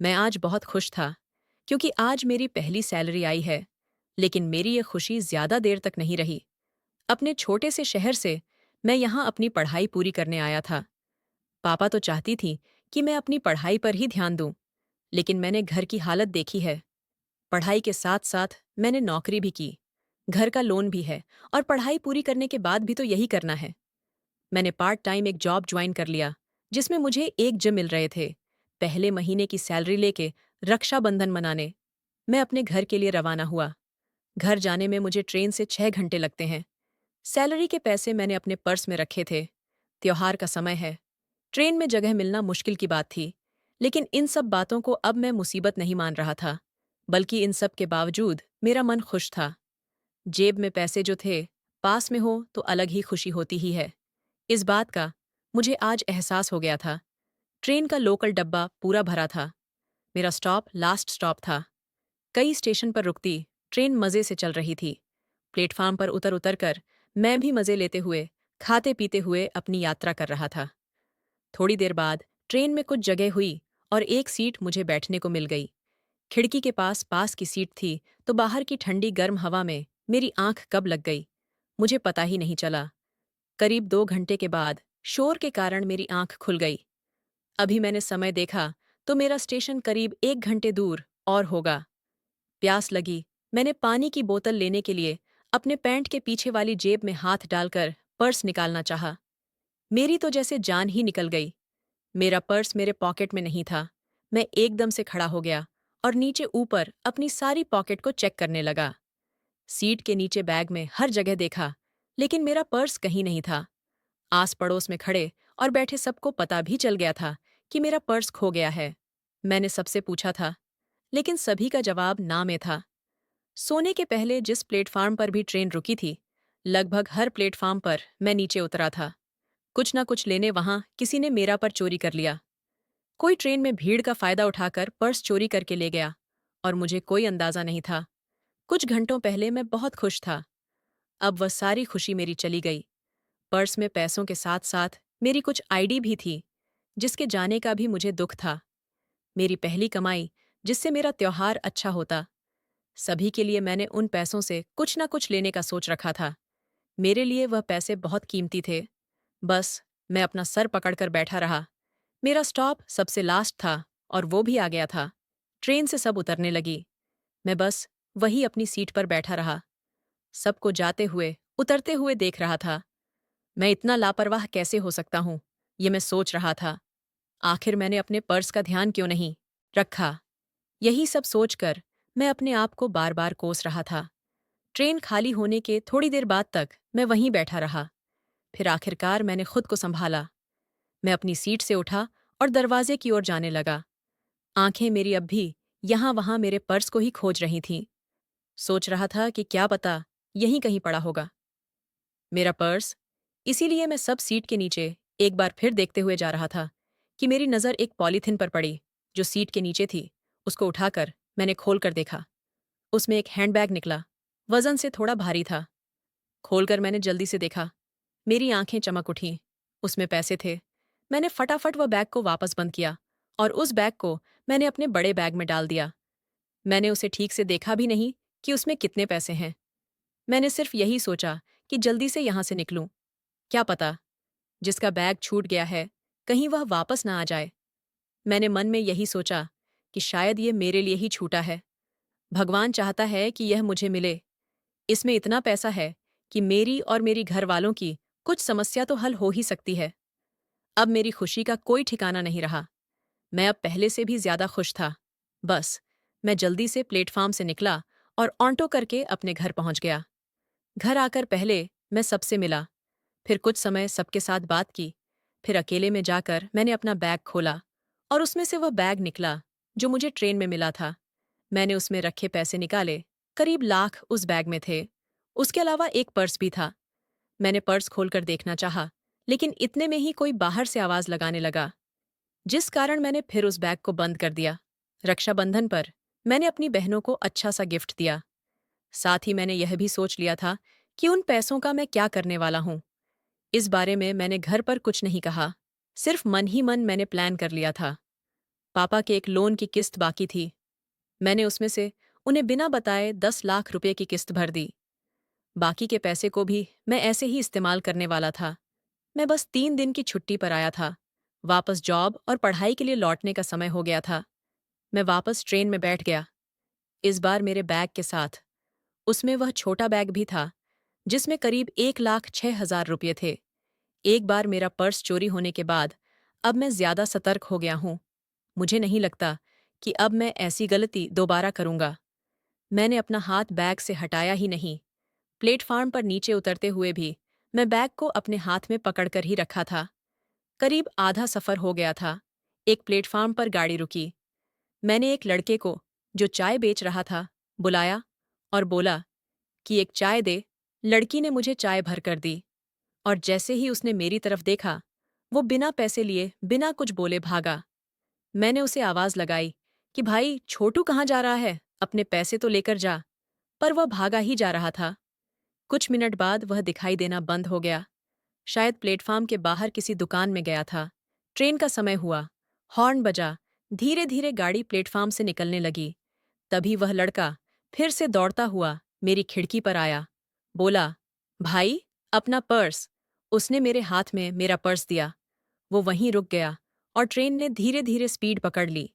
मैं आज बहुत खुश था क्योंकि आज मेरी पहली सैलरी आई है। लेकिन मेरी ये खुशी ज्यादा देर तक नहीं रही। अपने छोटे से शहर से मैं यहाँ अपनी पढ़ाई पूरी करने आया था। पापा तो चाहती थी कि मैं अपनी पढ़ाई पर ही ध्यान दूं, लेकिन मैंने घर की हालत देखी है। पढ़ाई के साथ साथ मैंने नौकरी भी की, घर का लोन भी है, और पढ़ाई पूरी करने के बाद भी तो यही करना है। मैंने पार्ट टाइम एक जॉब ज्वाइन कर लिया, जिसमें मुझे 1 जम मिल रहे थे। पहले महीने की सैलरी लेके रक्षाबंधन मनाने मैं अपने घर के लिए रवाना हुआ। घर जाने में मुझे ट्रेन से 6 घंटे लगते हैं। सैलरी के पैसे मैंने अपने पर्स में रखे थे। त्योहार का समय है, ट्रेन में जगह मिलना मुश्किल की बात थी। लेकिन इन सब बातों को अब मैं मुसीबत नहीं मान रहा था, बल्कि इन सब के बावजूद मेरा मन खुश था। जेब में पैसे जो थे, पास में हो तो अलग ही खुशी होती ही है। इस बात का मुझे आज एहसास हो गया था। ट्रेन का लोकल डब्बा पूरा भरा था। मेरा स्टॉप लास्ट स्टॉप था। कई स्टेशन पर रुकती ट्रेन मज़े से चल रही थी। प्लेटफार्म पर उतर उतर कर मैं भी मज़े लेते हुए, खाते पीते हुए अपनी यात्रा कर रहा था। थोड़ी देर बाद ट्रेन में कुछ जगह हुई और एक सीट मुझे बैठने को मिल गई। खिड़की के पास पास की सीट थी, तो बाहर की ठंडी गर्म हवा में मेरी आंख कब लग गई मुझे पता ही नहीं चला। करीब 2 घंटे के बाद शोर के कारण मेरी आंख खुल गई। अभी मैंने समय देखा तो मेरा स्टेशन करीब 1 घंटे दूर और होगा। प्यास लगी, मैंने पानी की बोतल लेने के लिए अपने पैंट के पीछे वाली जेब में हाथ डालकर पर्स निकालना चाहा। मेरी तो जैसे जान ही निकल गई। मेरा पर्स मेरे पॉकेट में नहीं था। मैं एकदम से खड़ा हो गया और नीचे ऊपर अपनी सारी पॉकेट को चेक करने लगा। सीट के नीचे बैग में हर जगह देखा, लेकिन मेरा पर्स कहीं नहीं था। आस पड़ोस में खड़े और बैठे सबको पता भी चल गया था कि मेरा पर्स खो गया है। मैंने सबसे पूछा था, लेकिन सभी का जवाब ना में था। सोने के पहले जिस प्लेटफार्म पर भी ट्रेन रुकी थी, लगभग हर प्लेटफार्म पर मैं नीचे उतरा था। कुछ ना कुछ लेने वहां किसी ने मेरा पर चोरी कर लिया। कोई ट्रेन में भीड़ का फायदा उठाकर पर्स चोरी करके ले गया, और मुझे कोई अंदाजा नहीं था। कुछ घंटों पहले मैं बहुत खुश था, अब वह सारी खुशी मेरी चली गई। पर्स में पैसों के साथ साथ मेरी कुछ आईडी भी थी, जिसके जाने का भी मुझे दुख था। मेरी पहली कमाई, जिससे मेरा त्योहार अच्छा होता। सभी के लिए मैंने उन पैसों से कुछ ना कुछ लेने का सोच रखा था। मेरे लिए वह पैसे बहुत कीमती थे। बस मैं अपना सर पकड़कर बैठा रहा। मेरा स्टॉप सबसे लास्ट था, और वो भी आ गया था। ट्रेन से सब उतरने लगी। मैं बस वही अपनी सीट पर बैठा रहा, सबको जाते हुए उतरते हुए देख रहा था। मैं इतना लापरवाह कैसे हो सकता हूँ, ये मैं सोच रहा था। आखिर मैंने अपने पर्स का ध्यान क्यों नहीं रखा? यही सब सोचकर मैं अपने आप को बार बार कोस रहा था। ट्रेन खाली होने के थोड़ी देर बाद तक मैं वहीं बैठा रहा। फिर आखिरकार मैंने खुद को संभाला। मैं अपनी सीट से उठा और दरवाजे की ओर जाने लगा। आंखें मेरी अब भी यहाँ वहाँ मेरे पर्स को ही खोज रही थीं। सोच रहा था कि क्या पता यहीं कहीं पड़ा होगा मेरा पर्स। इसीलिए मैं सब सीट के नीचे एक बार फिर देखते हुए जा रहा था कि मेरी नज़र एक पॉलीथिन पर पड़ी, जो सीट के नीचे थी। उसको उठाकर मैंने खोल कर देखा। उसमें एक हैंडबैग निकला, वजन से थोड़ा भारी था। खोलकर मैंने जल्दी से देखा। मेरी आंखें चमक उठीं। उसमें पैसे थे। मैंने फटाफट वह बैग को वापस बंद किया, और उस बैग को मैंने अपने बड़े बैग में डाल दिया। मैंने उसे ठीक से देखा भी नहीं कि उसमें कितने पैसे हैं। मैंने सिर्फ यही सोचा कि जल्दी से यहाँ से निकलूं। क्या पता, जिसका बैग छूट गया है, कहीं वह वापस ना आ जाए। मैंने मन में यही सोचा कि शायद ये मेरे लिए ही छूटा है। भगवान चाहता है कि यह मुझे मिले। इसमें इतना पैसा है कि मेरी और मेरी घर वालों की कुछ समस्या तो हल हो ही सकती है। अब मेरी खुशी का कोई ठिकाना नहीं रहा। मैं अब पहले से भी ज्यादा खुश था। बस मैं जल्दी से प्लेटफार्म से निकला और ऑटो करके अपने घर पहुंच गया। घर आकर पहले मैं सबसे मिला, फिर कुछ समय सबके साथ बात की। फिर अकेले में जाकर मैंने अपना बैग खोला, और उसमें से वह बैग निकला जो मुझे ट्रेन में मिला था। मैंने उसमें रखे पैसे निकाले। करीब लाख उस बैग में थे। उसके अलावा एक पर्स भी था। मैंने पर्स खोलकर देखना चाहा, लेकिन इतने में ही कोई बाहर से आवाज लगाने लगा, जिस कारण मैंने फिर उस बैग को बंद कर दिया। रक्षाबंधन पर मैंने अपनी बहनों को अच्छा सा गिफ्ट दिया। साथ ही मैंने यह भी सोच लिया था कि उन पैसों का मैं क्या करने वाला हूँ। इस बारे में मैंने घर पर कुछ नहीं कहा, सिर्फ मन ही मन मैंने प्लान कर लिया था। पापा के एक लोन की किस्त बाकी थी। मैंने उसमें से उन्हें बिना बताए 10 लाख रुपए की किस्त भर दी। बाकी के पैसे को भी मैं ऐसे ही इस्तेमाल करने वाला था। मैं बस 3 दिन की छुट्टी पर आया था। वापस जॉब और पढ़ाई के लिए लौटने का समय हो गया था। मैं वापस ट्रेन में बैठ गया, इस बार मेरे बैग के साथ। उसमें वह छोटा बैग भी था जिसमें करीब 1,06,000 रुपये थे। एक बार मेरा पर्स चोरी होने के बाद अब मैं ज्यादा सतर्क हो गया हूँ। मुझे नहीं लगता कि अब मैं ऐसी गलती दोबारा करूंगा। मैंने अपना हाथ बैग से हटाया ही नहीं। प्लेटफार्म पर नीचे उतरते हुए भी मैं बैग को अपने हाथ में पकड़कर ही रखा था। करीब आधा सफर हो गया था। एक प्लेटफार्म पर गाड़ी रुकी। मैंने एक लड़के को, जो चाय बेच रहा था, बुलाया और बोला कि एक चाय दे। लड़की ने मुझे चाय भर कर दी और जैसे ही उसने मेरी तरफ देखा, वो बिना पैसे लिए बिना कुछ बोले भागा। मैंने उसे आवाज लगाई कि भाई छोटू कहाँ जा रहा है, अपने पैसे तो लेकर जा। पर वह भागा ही जा रहा था। कुछ मिनट बाद वह दिखाई देना बंद हो गया। शायद प्लेटफार्म के बाहर किसी दुकान में गया था। ट्रेन का समय हुआ। हॉर्न बजा। धीरे धीरे गाड़ी प्लेटफार्म से निकलने लगी। तभी वह लड़का फिर से दौड़ता हुआ मेरी खिड़की पर आया। बोला, भाई, अपना पर्स। उसने मेरे हाथ में मेरा पर्स दिया। वो वहीं रुक गया और ट्रेन ने धीरे धीरे स्पीड पकड़ ली।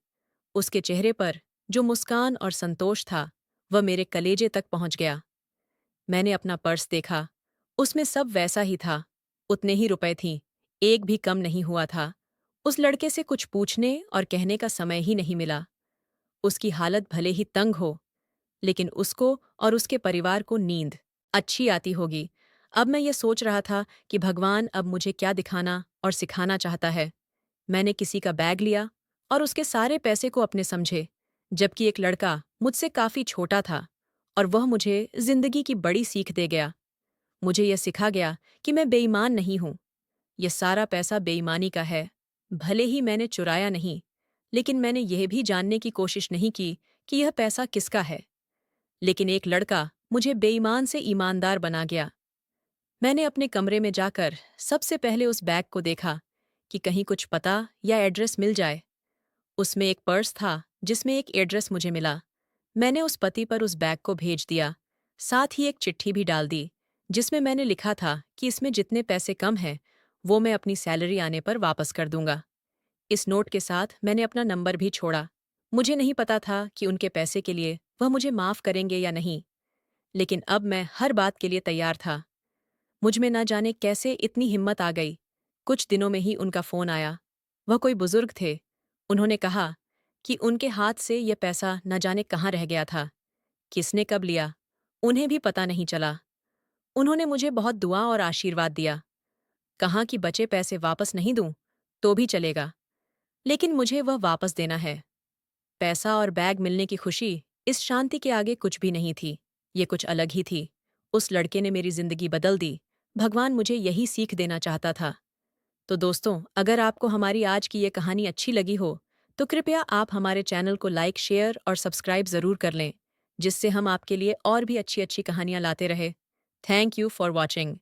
उसके चेहरे पर जो मुस्कान और संतोष था, वह मेरे कलेजे तक पहुंच गया। मैंने अपना पर्स देखा। उसमें सब वैसा ही था। उतने ही रुपए थीं। एक भी कम नहीं हुआ था। उस लड़के से कुछ पूछने और कहने का समय ही नहीं मिला। उसकी हालत भले ही तंग हो, लेकिन उसको और उसके परिवार को नींद अच्छी आती होगी। अब मैं ये सोच रहा था कि भगवान अब मुझे क्या दिखाना और सिखाना चाहता है। मैंने किसी का बैग लिया और उसके सारे पैसे को अपने समझे, जबकि एक लड़का मुझसे काफी छोटा था और वह मुझे जिंदगी की बड़ी सीख दे गया। मुझे यह सिखा गया कि मैं बेईमान नहीं हूं। यह सारा पैसा बेईमानी का है। भले ही मैंने चुराया नहीं, लेकिन मैंने यह भी जानने की कोशिश नहीं की कि यह पैसा किसका है। लेकिन एक लड़का मुझे बेईमान से ईमानदार बना गया। मैंने अपने कमरे में जाकर सबसे पहले उस बैग को देखा कि कहीं कुछ पता या एड्रेस मिल जाए। उसमें एक पर्स था जिसमें एक एड्रेस मुझे मिला। मैंने उस पति पर उस बैग को भेज दिया। साथ ही एक चिट्ठी भी डाल दी जिसमें मैंने लिखा था कि इसमें जितने पैसे कम हैं वो मैं अपनी सैलरी आने पर वापस कर दूंगा। इस नोट के साथ मैंने अपना नंबर भी छोड़ा। मुझे नहीं पता था कि उनके पैसे के लिए वह मुझे माफ करेंगे या नहीं, लेकिन अब मैं हर बात के लिए तैयार था। मुझ में न जाने कैसे इतनी हिम्मत आ गई। कुछ दिनों में ही उनका फोन आया। वह कोई बुजुर्ग थे। उन्होंने कहा कि उनके हाथ से यह पैसा न जाने कहाँ रह गया था। किसने कब लिया, उन्हें भी पता नहीं चला। उन्होंने मुझे बहुत दुआ और आशीर्वाद दिया। कहा कि बचे पैसे वापस नहीं दूं तो भी चलेगा, लेकिन मुझे वह वापस देना है। पैसा और बैग मिलने की खुशी इस शांति के आगे कुछ भी नहीं थी। ये कुछ अलग ही थी। उस लड़के ने मेरी जिंदगी बदल दी। भगवान मुझे यही सीख देना चाहता था। तो दोस्तों, अगर आपको हमारी आज की ये कहानी अच्छी लगी हो, तो कृपया आप हमारे चैनल को लाइक, शेयर और सब्सक्राइब ज़रूर कर लें, जिससे हम आपके लिए और भी अच्छी अच्छी कहानियाँ लाते रहे। Thank you for watching.